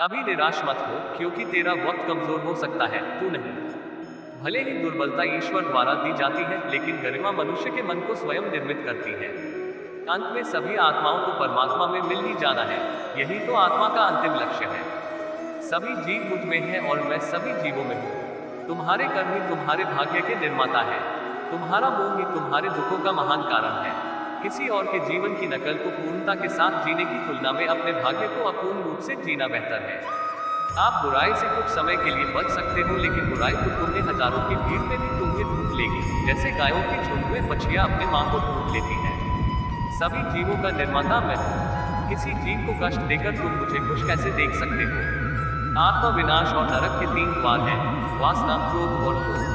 कभी निराश मत हो, क्योंकि तेरा वक्त कमजोर हो सकता है, तू नहीं। भले ही दुर्बलता ईश्वर द्वारा दी जाती है, लेकिन गरिमा मनुष्य के मन को स्वयं निर्मित करती है। अंत में सभी आत्माओं को परमात्मा में मिल ही जाना है। यही तो आत्मा का अंतिम लक्ष्य है। सभी जीव मुझ में हैं और मैं सभी जीवों में हूँ। तुम्हारे कर्म ही तुम्हारे भाग्य के निर्माता है। तुम्हारा मोह ही तुम्हारे दुखों का महान कारण है। किसी और के जीवन की नकल को पूर्णता के साथ जीने की तुलना में अपने भाग्य को अपूर्ण रूप से जीना बेहतर है। आप बुराई से कुछ समय के लिए बच सकते हो, लेकिन बुराई तो तुम्हें हजारों की भीड़ में भी तुम्हें ढूंढ लेगी, जैसे गायों की झुंड में बछिया अपने मां को ढूंढ लेती है। सभी जीवों का निर्माता मैं हूँ। किसी जीव को कष्ट देकर तुम मुझे खुश कैसे देख सकते हो? आत्मा विनाश और नरक के तीन द्वार हैं: वासना, क्रोध और लोभ।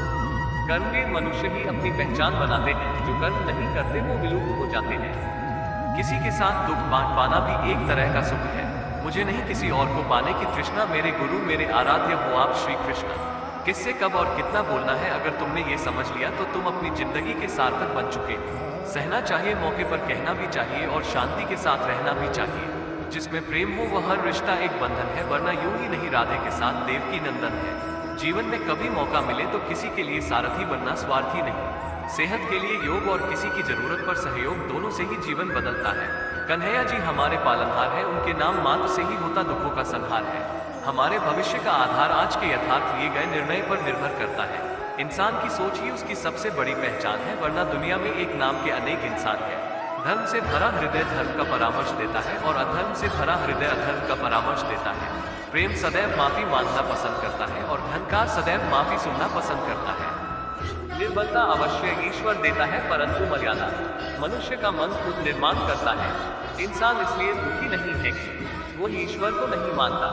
कर्मवीर मनुष्य ही अपनी पहचान बनाते हैं। जो कर्म नहीं करते वो विलुप्त हो जाते हैं। किसी के साथ दुख बांट पाना भी एक तरह का सुख है। मुझे नहीं किसी और को पाने की तृष्णा। मेरे गुरु मेरे आराध्य हो आप श्री कृष्ण। किससे कब और कितना बोलना है, अगर तुमने ये समझ लिया तो तुम अपनी जिंदगी के सार्थक बन चुके हो। सहना चाहिए, मौके पर कहना भी चाहिए, और शांति के साथ रहना भी चाहिए। जिसमें प्रेम हो वह हर रिश्ता एक बंधन है, वरना यूं ही नहीं राधे के साथ देवकी नंदन है। जीवन में कभी मौका मिले तो किसी के लिए सारथी बनना, स्वार्थी नहीं। सेहत के लिए योग और किसी की जरूरत पर सहयोग, दोनों से ही जीवन बदलता है। कन्हैया जी हमारे पालनहार है, उनके नाम मात्र से ही होता दुखों का संहार है। हमारे भविष्य का आधार आज के यथार्थ लिए गए निर्णय पर निर्भर करता है। इंसान की सोच ही उसकी सबसे बड़ी पहचान है, वरना दुनिया में एक नाम के अनेक इंसान है। धर्म से भरा हृदय धर्म का परामर्श देता है, और अधर्म से भरा हृदय अधर्म का परामर्श देता है। प्रेम सदैव माफी मांगना पसंद करता है, और अहंकार सदैव माफी सुनना पसंद करता है। निर्बलता अवश्य ईश्वर देता है, परंतु मर्यादा। मनुष्य का मन खुद निर्माण करता है। इंसान इसलिए दुखी नहीं है कि वो ईश्वर को नहीं मानता।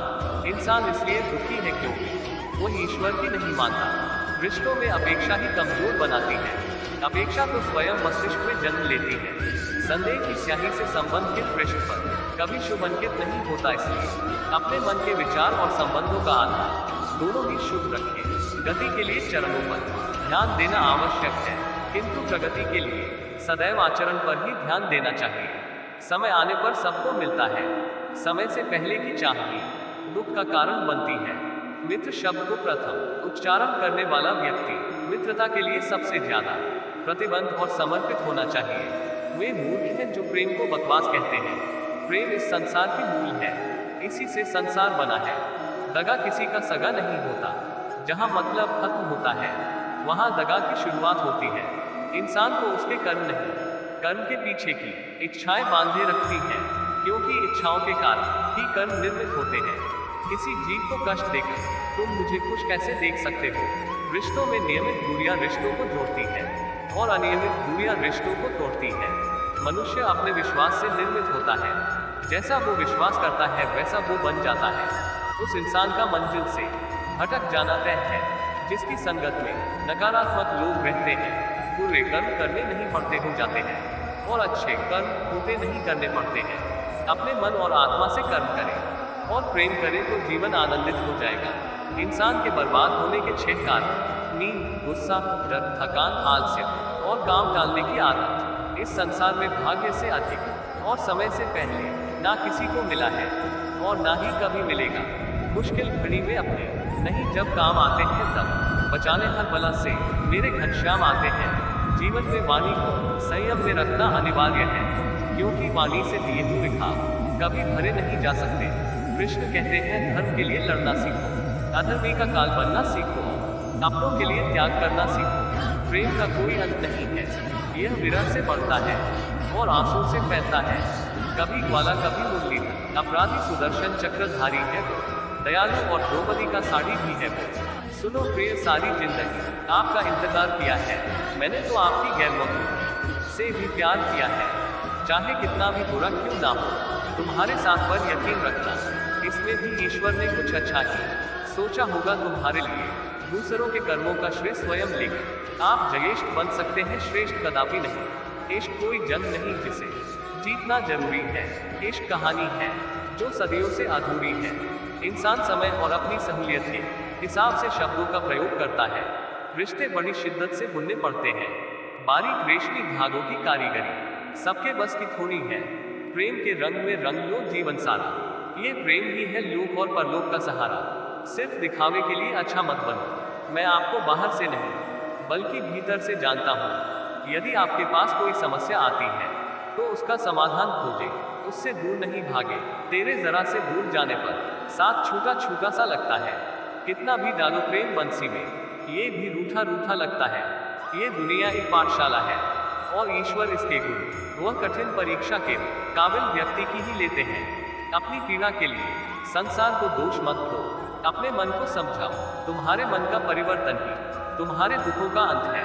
इंसान इसलिए दुखी है क्योंकि वो ईश्वर की नहीं मानता। रिश्तों में अपेक्षा ही कमजोर बनाती है। अपेक्षा तो स्वयं मस्तिष्क में जन्म लेती है। संदेह की स्याही से संबंध के पृष्ठ पर कभी शुभ अंकित नहीं होता, इसलिए अपने मन के विचार और संबंधों का आधार दोनों ही शुभ रखें। गति के लिए चरणों पर ध्यान देना आवश्यक है, किंतु प्रगति के लिए सदैव आचरण पर ही ध्यान देना चाहिए। समय आने पर सबको मिलता है। समय से पहले की चाह ही दुख का कारण बनती है। मित्र शब्द को प्रथम उच्चारण करने वाला व्यक्ति मित्रता के लिए सबसे ज्यादा प्रतिबद्ध और समर्पित होना चाहिए। वे मूर्ख हैं जो प्रेम को बकवास कहते हैं। प्रेम इस संसार की मूल है, इसी से संसार बना है। दगा किसी का सगा नहीं होता। जहाँ मतलब खत्म होता है, वहाँ दगा की शुरुआत होती है। इंसान को उसके कर्म नहीं, कर्म के पीछे की इच्छाएं बांधे रखती हैं, क्योंकि इच्छाओं के कारण ही कर्म निर्मित होते हैं। किसी जीव को कष्ट देकर तुम मुझे खुश कैसे देख सकते हो? रिश्तों में नियमित दूरियां रिश्तों को जोड़ती हैं, और अनियमित दूरियां रिश्तों को तोड़ती हैं। मनुष्य अपने विश्वास से निर्मित होता है। जैसा वो विश्वास करता है वैसा वो बन जाता है। उस इंसान का मंजिल से भटक जाना तय है। जिसकी संगत में नकारात्मक लोग रहते हैं, बुरे कर्म करने नहीं पड़ते हो जाते हैं, और अच्छे कर्म होते नहीं करने पड़ते हैं। अपने मन और आत्मा से कर्म करें और प्रेम करें तो जीवन आनंदित हो जाएगा। इंसान के बर्बाद होने के 6 कारण: नींद, गुस्सा, डर, थकान, आलस्य और काम टालने की आदत। इस संसार में भाग्य से अधिक और समय से पहले ना किसी को मिला है, और ना ही कभी मिलेगा। मुश्किल घड़ी में अपने नहीं जब काम आते हैं तब बचाने हर बला से मेरे घनश्याम आते हैं। जीवन में वाणी को संयम में रखना अनिवार्य है, क्योंकि वाणी से दिए हुए घाव कभी भरे नहीं जा सकते। कृष्ण कहते हैं, धर्म के लिए लड़ना सीखो, अधर्मी का काल बनना सीखो, अपनों के लिए त्याग करना सीखो। प्रेम का कोई अंत नहीं है। यह विरह से बढ़ता है और आंसू से फैलता है। कभी ग्वाला कभी मुरलीधर, अपराधी सुदर्शन चक्रधारी है वो, दयालु और द्रौपदी का साड़ी भी है वो। सुनो प्रिय, सारी जिंदगी आपका इंतजार किया है। मैंने तो आपकी गैर से भी प्यार किया है। चाहे कितना भी बुरा क्यों ना हो, तुम्हारे साथ पर यकीन रखना, इसमें भी ईश्वर ने कुछ अच्छा ही सोचा होगा तुम्हारे लिए। दूसरों के कर्मों का श्रेय स्वयं लेकर आप जयेष्ठ बन सकते हैं, श्रेष्ठ कदापि नहीं। इश्क कोई जंग नहीं जिसे जीतना जरूरी है। इश्क कहानी है जो सदियों से अधूरी है। इंसान समय और अपनी सहूलियत के हिसाब से शब्दों का प्रयोग करता है। रिश्ते बड़ी शिद्दत से बुनने पड़ते हैं। बारीक रेशमी धागों की कारीगरी सबके बस की थोड़ी है। प्रेम के रंग में रंग लो जीवन सारा, ये प्रेम ही है लोक और परलोक का सहारा। सिर्फ दिखावे के लिए अच्छा मत बनो। मैं आपको बाहर से नहीं बल्कि भीतर से जानता हूँ। यदि आपके पास कोई समस्या आती है तो उसका समाधान खोजे, उससे दूर नहीं भागे। तेरे जरा से दूर जाने पर साथ छूटा छूटा सा लगता है। कितना भी डालो प्रेम बंसी में, ये भी रूठा रूठा लगता है। ये दुनिया एक पाठशाला है और ईश्वर इसके गुरु। वह कठिन परीक्षा के काबिल व्यक्ति की ही लेते हैं। अपनी पीड़ा के लिए संसार को दोष मत दो। अपने मन को समझाओ। तुम्हारे मन का परिवर्तन ही तुम्हारे दुखों का अंत है।